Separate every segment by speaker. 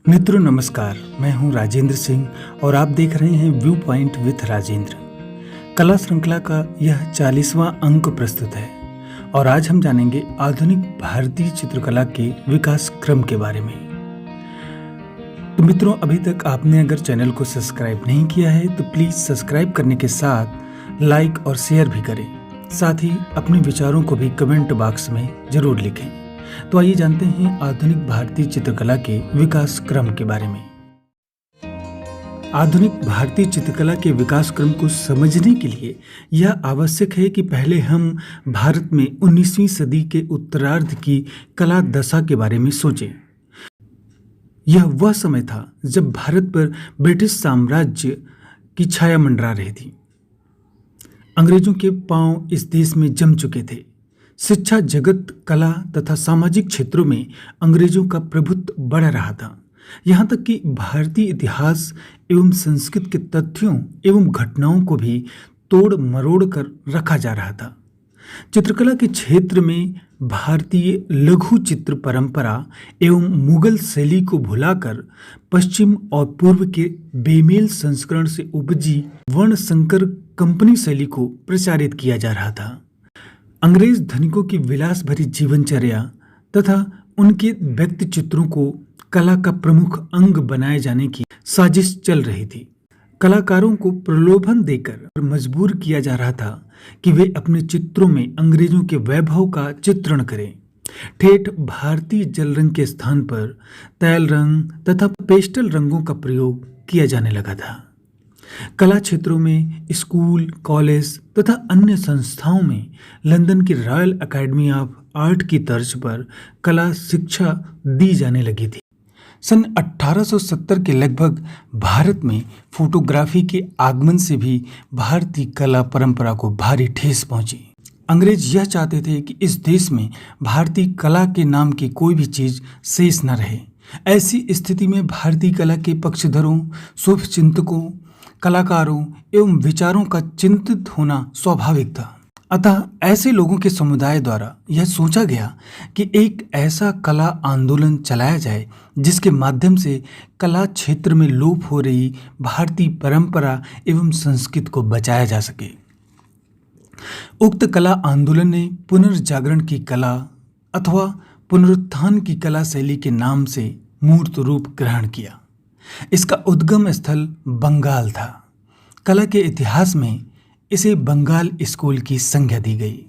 Speaker 1: मित्रों नमस्कार, मैं हूं राजेंद्र सिंह और आप देख रहे हैं व्यू पॉइंट विथ राजेंद्र। कला श्रृंखला का यह 40वां अंक प्रस्तुत है और आज हम जानेंगे आधुनिक भारतीय चित्रकला के विकास क्रम के बारे में। तो मित्रों, अभी तक आपने अगर चैनल को सब्सक्राइब नहीं किया है तो प्लीज़ सब्सक्राइब करने के साथ लाइक और शेयर भी करें। साथ ही अपने विचारों को भी कमेंट बॉक्स में जरूर लिखें। तो आइए जानते हैं आधुनिक भारतीय चित्रकला के विकास क्रम के बारे में। आधुनिक भारतीय चित्रकला के विकास क्रम को समझने के लिए यह आवश्यक है कि पहले हम भारत में 19वीं सदी के उत्तरार्ध की कला दशा के बारे में सोचें। यह वह समय था जब भारत पर ब्रिटिश साम्राज्य की छाया मंडरा रही थी। अंग्रेजों के पांव इस देश में जम चुके थे। शिक्षा जगत, कला तथा सामाजिक क्षेत्रों में अंग्रेजों का प्रभुत्व बढ़ रहा था। यहाँ तक कि भारतीय इतिहास एवं संस्कृत के तथ्यों एवं घटनाओं को भी तोड़ मरोड़ कर रखा जा रहा था। चित्रकला के क्षेत्र में भारतीय लघु चित्र परंपरा एवं मुगल शैली को भुलाकर पश्चिम और पूर्व के बेमेल संस्करण से उपजी वर्ण संकर कंपनी शैली को प्रचारित किया जा रहा था। अंग्रेज धनिकों की विलास भरी जीवनचर्या तथा उनके व्यक्ति चित्रों को कला का प्रमुख अंग बनाए जाने की साजिश चल रही थी। कलाकारों को प्रलोभन देकर मजबूर किया जा रहा था कि वे अपने चित्रों में अंग्रेजों के वैभव का चित्रण करें। ठेठ भारतीय जल रंग के स्थान पर तैल रंग तथा पेस्टल रंगों का प्रयोग किया जाने लगा था। कला क्षेत्रों में स्कूल, कॉलेज तथा अन्य संस्थाओं में लंदन की रॉयल एकेडमी ऑफ आर्ट की तर्ज पर कला शिक्षा दी जाने लगी थी। सन 1870 के लगभग भारत में फोटोग्राफी के आगमन से भी भारतीय कला परंपरा को भारी ठेस पहुंची। अंग्रेज यह चाहते थे कि इस देश में भारतीय कला के नाम की कोई भी चीज शेष न रहे। ऐसी स्थिति में भारतीय कला के पक्षधरों, शुभचिंतकों, कलाकारों एवं विचारों का चिंतित होना स्वाभाविक था। अतः ऐसे लोगों के समुदाय द्वारा यह सोचा गया कि एक ऐसा कला आंदोलन चलाया जाए जिसके माध्यम से कला क्षेत्र में लोप हो रही भारतीय परंपरा एवं संस्कृति को बचाया जा सके। उक्त कला आंदोलन ने पुनर्जागरण की कला अथवा पुनरुत्थान की कला शैली के नाम से मूर्त रूप ग्रहण किया। इसका उद्गम स्थल बंगाल था। कला के इतिहास में इसे बंगाल स्कूल की संज्ञा दी गई।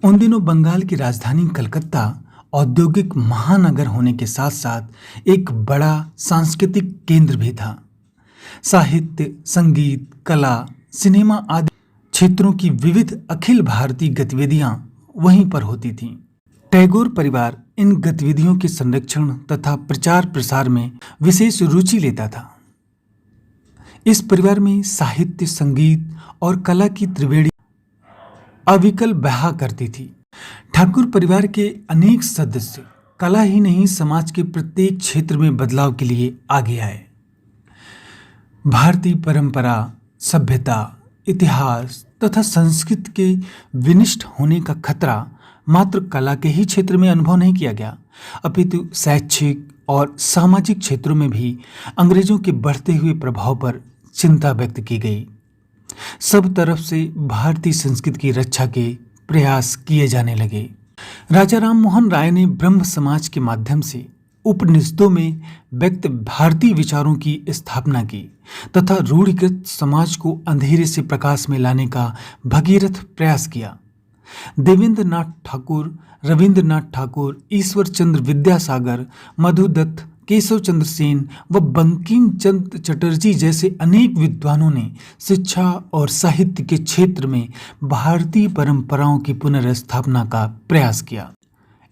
Speaker 1: उन दिनों बंगाल की राजधानी कलकत्ता औद्योगिक महानगर होने के साथ साथ एक बड़ा सांस्कृतिक केंद्र भी था। साहित्य, संगीत, कला, सिनेमा आदि क्षेत्रों की विविध अखिल भारतीय गतिविधियां वहीं पर होती थीं। टैगोर परिवार इन गतिविधियों के संरक्षण तथा प्रचार प्रसार में विशेष रुचि लेता था। इस परिवार में साहित्य, संगीत और कला की त्रिवेणी अविकल बहा करती थी। ठाकुर परिवार के अनेक सदस्य कला ही नहीं समाज के प्रत्येक क्षेत्र में बदलाव के लिए आगे आए। भारतीय परंपरा, सभ्यता, इतिहास तथा संस्कृति के विनिष्ट होने का खतरा मात्र कला के ही क्षेत्र में अनुभव नहीं किया गया, अपितु शैक्षिक और सामाजिक क्षेत्रों में भी अंग्रेजों के बढ़ते हुए प्रभाव पर चिंता व्यक्त की गई। सब तरफ से भारतीय संस्कृति की रक्षा के प्रयास किए जाने लगे। राजा राम मोहन राय ने ब्रह्म समाज के माध्यम से उपनिषदों में व्यक्त भारतीय विचारों की स्थापना की तथा रूढ़िगत समाज को अंधेरे से प्रकाश में लाने का भगीरथ प्रयास किया। देवेंद्र नाथ ठाकुर, रविंद्रनाथ ठाकुर, ईश्वर चंद्र विद्यासागर, मधुदत्त, केशव चंद्र सेन व बंकिम चंद्र चटर्जी जैसे अनेक विद्वानों ने शिक्षा और साहित्य के क्षेत्र में भारतीय परंपराओं की पुनर्स्थापना का प्रयास किया।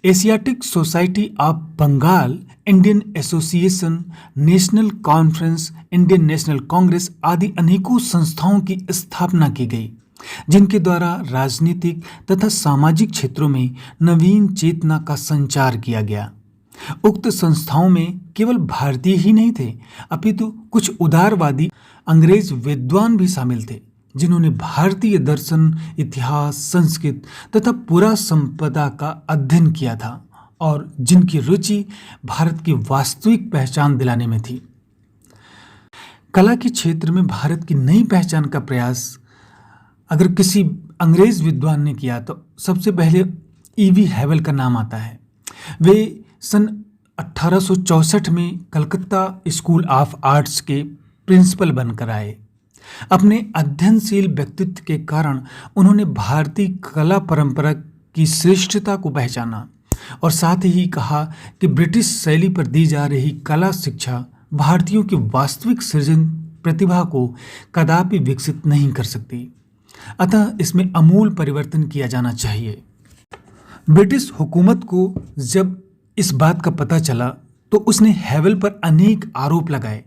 Speaker 1: Asiatic Society of Bengal, Indian Association, National Conference, Indian National Congress आदि अनेकों संस्थाओं की स्थापना की गई, जिनके द्वारा राजनीतिक तथा सामाजिक क्षेत्रों में नवीन चेतना का संचार किया गया। उक्त संस्थाओं में केवल भारतीय ही नहीं थे, अपितु कुछ उदारवादी अंग्रेज विद्वान भी शामिल थे, जिन्होंने भारतीय दर्शन, इतिहास, संस्कृत तथा पुरा संपदा का अध्ययन किया था और जिनकी रुचि भारत की वास्तविक पहचान दिलाने में थी। कला के क्षेत्र में भारत की नई पहचान का प्रयास अगर किसी अंग्रेज विद्वान ने किया तो सबसे पहले ईवी हैवल का नाम आता है। वे सन 1864 में कलकत्ता स्कूल ऑफ आर्ट्स के प्रिंसिपल बनकर आए। अपने अध्ययनशील व्यक्तित्व के कारण उन्होंने भारतीय कला परंपरा की श्रेष्ठता को पहचाना और साथ ही कहा कि ब्रिटिश शैली पर दी जा रही कला शिक्षा भारतीयों की वास्तविक सृजन प्रतिभा को कदापि विकसित नहीं कर सकती, अतः इसमें आमूल परिवर्तन किया जाना चाहिए। ब्रिटिश हुकूमत को जब इस बात का पता चला तो उसने हैवल पर अनेक आरोप लगाए,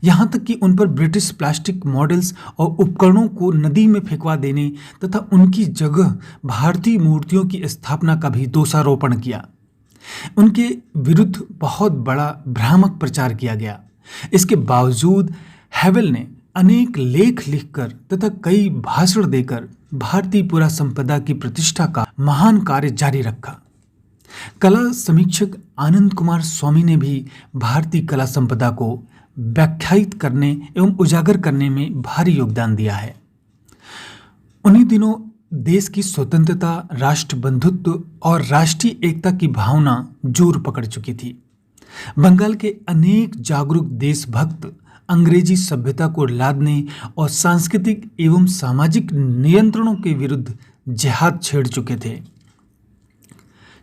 Speaker 1: यहाँ तक कि उन पर ब्रिटिश प्लास्टिक मॉडल्स और उपकरणों को नदी में फेंकवा देने तथा उनकी जगह भारतीय मूर्तियों की स्थापना का भी दोषारोपण किया। उनके विरुद्ध बहुत बड़ा भ्रामक प्रचार किया गया। इसके बावजूद हैवल ने अनेक लेख लिखकर तथा कई भाषण देकर भारतीय पुरा संपदा की प्रतिष्ठा का महान कार्य जारी रखा। कला समीक्षक आनंद कुमार स्वामी ने भी भारतीय कला संपदा को व्याख्यायित करने एवं उजागर करने में भारी योगदान दिया है। उन्हीं दिनों देश की स्वतंत्रता, राष्ट्र बंधुत्व और राष्ट्रीय एकता की भावना जोर पकड़ चुकी थी। बंगाल के अनेक जागरूक देशभक्त अंग्रेजी सभ्यता को लादने और सांस्कृतिक एवं सामाजिक नियंत्रणों के विरुद्ध जिहाद छेड़ चुके थे।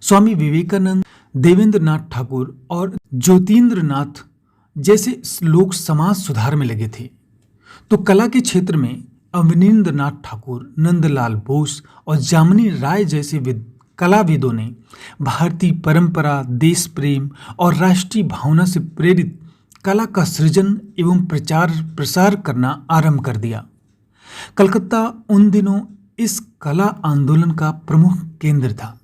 Speaker 1: स्वामी विवेकानंद, देवेंद्र नाथ ठाकुर और ज्योतिन्द्र नाथ जैसे लोग समाज सुधार में लगे थे, तो कला के क्षेत्र में अवनींद्र नाथ ठाकुर, नंदलाल बोस और जामिनी राय जैसे कलाविदों ने भारतीय परंपरा, देश प्रेम और राष्ट्रीय भावना से प्रेरित कला का सृजन एवं प्रचार प्रसार करना आरंभ कर दिया। कलकत्ता उन दिनों इस कला आंदोलन का प्रमुख केंद्र था,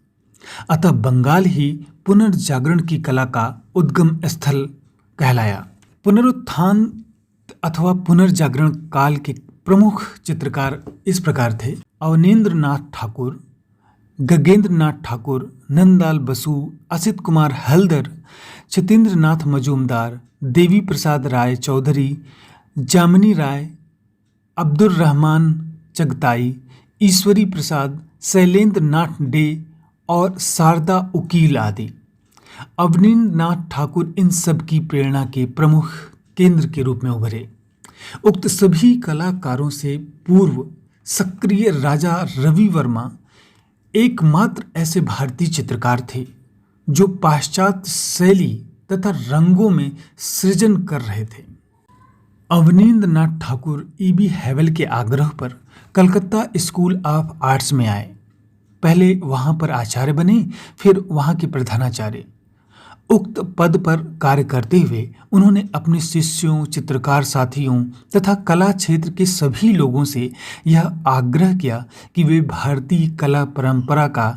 Speaker 1: अतः बंगाल ही पुनर्जागरण की कला का उद्गम स्थल कहलाया। पुनरुत्थान अथवा पुनर्जागरण काल के प्रमुख चित्रकार इस प्रकार थे: अवनींद्र नाथ ठाकुर, गगनेंद्र नाथ ठाकुर, नंदलाल बसु, असित कुमार हल्दर, सत्येंद्र नाथ मजूमदार, देवी प्रसाद राय चौधरी, जामिनी राय, अब्दुल रहमान चगताई, ईश्वरी प्रसाद, शैलेंद्र नाथ डे और शारदा उकील आदि। अवनींद्र नाथ ठाकुर इन सब की प्रेरणा के प्रमुख केंद्र के रूप में उभरे। उक्त सभी कलाकारों से पूर्व सक्रिय राजा रवि वर्मा एकमात्र ऐसे भारतीय चित्रकार थे जो पाश्चात्य शैली तथा रंगों में सृजन कर रहे थे। अवनींद्र नाथ ठाकुर ईबी हैवल के आग्रह पर कलकत्ता स्कूल ऑफ आर्ट्स में आए। पहले वहां पर आचार्य बने, फिर वहां के प्रधानाचार्य। उक्त पद पर कार्य करते हुए उन्होंने अपने शिष्यों, चित्रकार साथियों तथा कला क्षेत्र के सभी लोगों से यह आग्रह किया कि वे भारतीय कला परंपरा का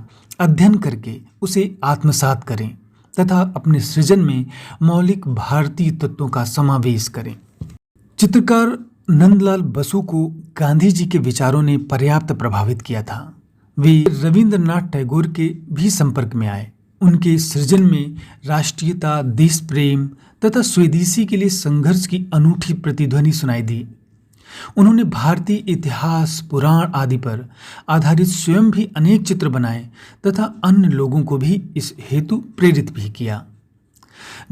Speaker 1: अध्ययन करके उसे आत्मसात करें तथा अपने सृजन में मौलिक भारतीय तत्वों का समावेश करें। चित्रकार नंदलाल बसु को गांधी जी के विचारों ने पर्याप्त प्रभावित किया था। वे रविंद्रनाथ टैगोर के भी संपर्क में आए। उनके सृजन में राष्ट्रीयता, देश प्रेम तथा स्वदेशी के लिए संघर्ष की अनूठी प्रतिध्वनि सुनाई दी। उन्होंने भारतीय इतिहास, पुराण आदि पर आधारित स्वयं भी अनेक चित्र बनाए तथा अन्य लोगों को भी इस हेतु प्रेरित भी किया।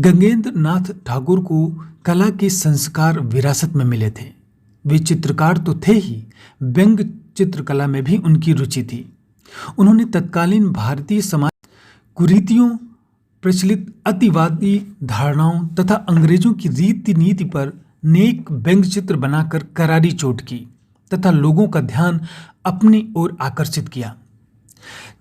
Speaker 1: गगनेंद्र नाथ ठाकुर को कला के संस्कार विरासत में मिले थे। वे चित्रकार तो थे ही, व्यंग्य चित्रकला में भी उनकी रुचि थी। उन्होंने तत्कालीन भारतीय समाज कुरीतियों, प्रचलित अतिवादी धारणाओं तथा अंग्रेजों की रीति नीति पर नेक व्यंग्य चित्र बनाकर करारी चोट की तथा लोगों का ध्यान अपनी ओर आकर्षित किया।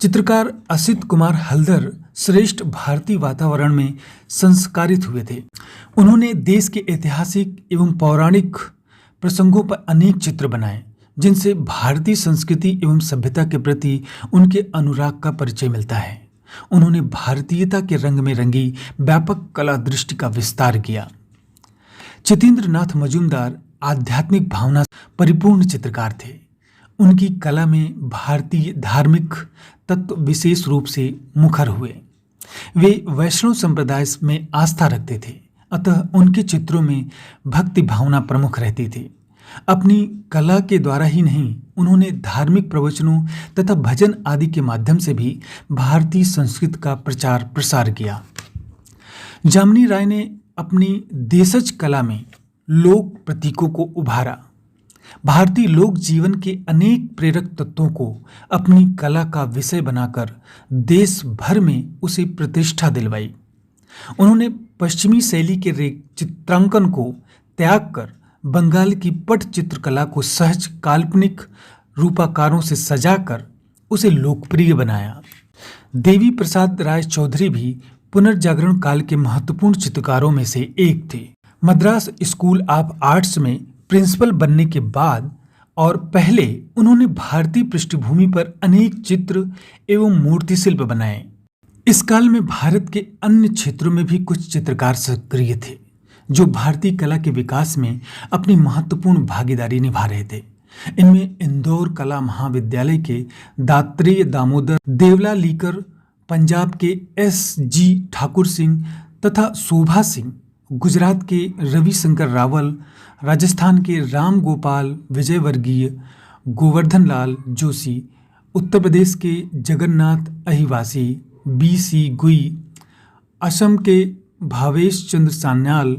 Speaker 1: चित्रकार असित कुमार हल्दर श्रेष्ठ भारतीय वातावरण में संस्कारित हुए थे। उन्होंने देश के ऐतिहासिक एवं पौराणिक प्रसंगों पर अनेक चित्र बनाए, जिनसे भारतीय संस्कृति एवं सभ्यता के प्रति उनके अनुराग का परिचय मिलता है। उन्होंने भारतीयता के रंग में रंगी व्यापक कला दृष्टि का विस्तार किया। सत्येंद्र नाथ मजूमदार आध्यात्मिक भावना परिपूर्ण चित्रकार थे। उनकी कला में भारतीय धार्मिक तत्व विशेष रूप से मुखर हुए। वे वैष्णव संप्रदाय में आस्था रखते थे, अतः उनके चित्रों में भक्ति भावना प्रमुख रहती थी। अपनी कला के द्वारा ही नहीं, उन्होंने धार्मिक प्रवचनों तथा भजन आदि के माध्यम से भी भारतीय संस्कृति का प्रचार प्रसार किया। जामिनी राय ने अपनी देशज कला में लोक प्रतीकों को उभारा। भारतीय लोक जीवन के अनेक प्रेरक तत्वों को अपनी कला का विषय बनाकर देश भर में उसे प्रतिष्ठा दिलवाई। उन्होंने पश्चिमी शैली के चित्रांकन को त्याग कर बंगाल की पट चित्रकला को सहज काल्पनिक रूपाकारों से सजाकर उसे लोकप्रिय बनाया। देवी प्रसाद राय चौधरी भी पुनर्जागरण काल के महत्वपूर्ण चित्रकारों में से एक थे। मद्रास स्कूल ऑफ आर्ट्स में प्रिंसिपल बनने के बाद और पहले उन्होंने भारतीय पृष्ठभूमि पर अनेक चित्र एवं मूर्ति शिल्प बनाए। इस काल में भारत के अन्य क्षेत्रों में भी कुछ चित्रकार सक्रिय थे जो भारतीय कला के विकास में अपनी महत्वपूर्ण भागीदारी निभा रहे थे। इनमें इंदौर कला महाविद्यालय के दात्रेय दामोदर देवलालीकर, पंजाब के S.G. ठाकुर सिंह तथा शोभा सिंह, गुजरात के रविशंकर रावल, राजस्थान के राम गोपाल विजयवर्गीय, गोवर्धन लाल जोशी, उत्तर प्रदेश के जगन्नाथ अहिवासी, B.C. गुई, असम के भावेश चंद्र सान्याल,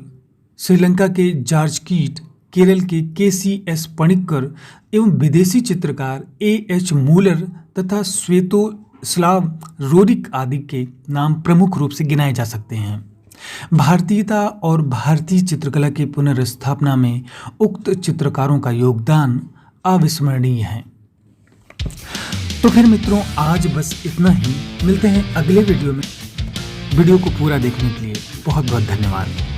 Speaker 1: श्रीलंका के जॉर्ज कीट, केरल के K.C.S. पणिक्कर एवं विदेशी चित्रकार A.H. मूलर तथा स्वेतोस्लाव रोरिक आदि के नाम प्रमुख रूप से गिनाए जा सकते हैं। भारतीयता और भारतीय चित्रकला की पुनर्स्थापना में उक्त चित्रकारों का योगदान अविस्मरणीय है। तो फिर मित्रों, आज बस इतना ही। मिलते हैं अगले वीडियो में। वीडियो को पूरा देखने के लिए बहुत बहुत धन्यवाद।